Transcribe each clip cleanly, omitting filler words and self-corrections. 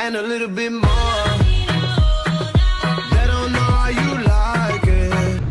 and a little bit more. They don't know how you like it.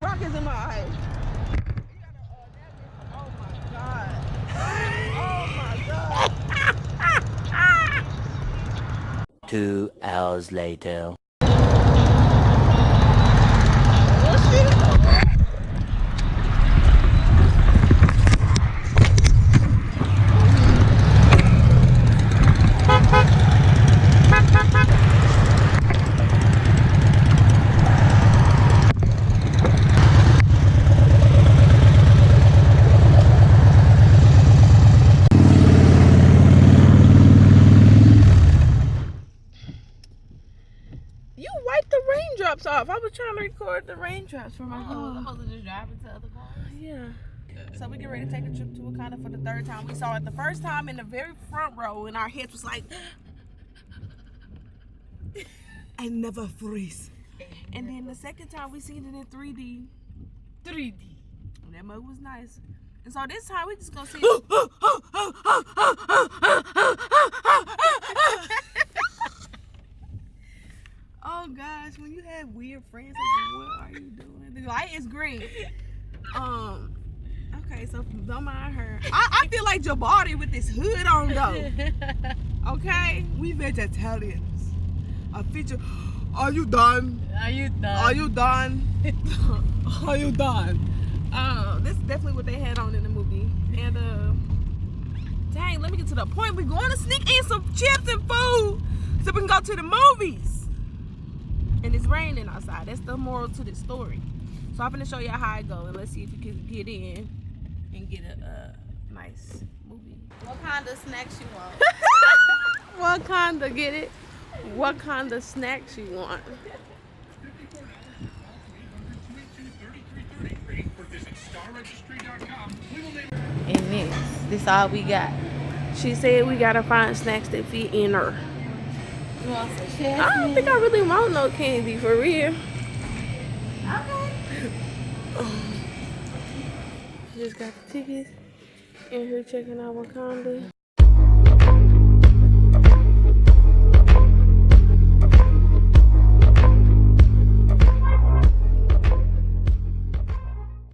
Rock is in my eye. Oh my god. Oh my god. 2 hours later. You wiped the raindrops off. I was trying to record the raindrops for my phone. I'm supposed to just drive into other cars. Yeah. So we get ready to take a trip to Wakanda for the third time. We saw it the first time in the very front row, and our heads was like, I never freeze. And then the second time we seen it in 3D. 3D. And that mug was nice. And so this time we just gonna see Oh gosh, when you have weird friends, like, what are you doing? The light is green. Okay, so don't mind her. I feel like Jabari with this hood on though. Okay, we vegetarians. A feature. Are you done? Are you done? Are you done? Are you done? This is definitely what they had on in the movie. And dang, let me get to the point. We're going to sneak in some chips and food so we can go to the movies. And it's raining outside. That's the moral to this story. So I'm gonna show you how it goes, and let's see if we can get in and get a nice movie. What kind of snacks you want? What kind of get it? What kind of snacks you want? And this all we got. She said we gotta find snacks that fit in her. You want some chips? I don't think I really want no candy for real. Okay. Just got the tickets in here checking out Wakanda.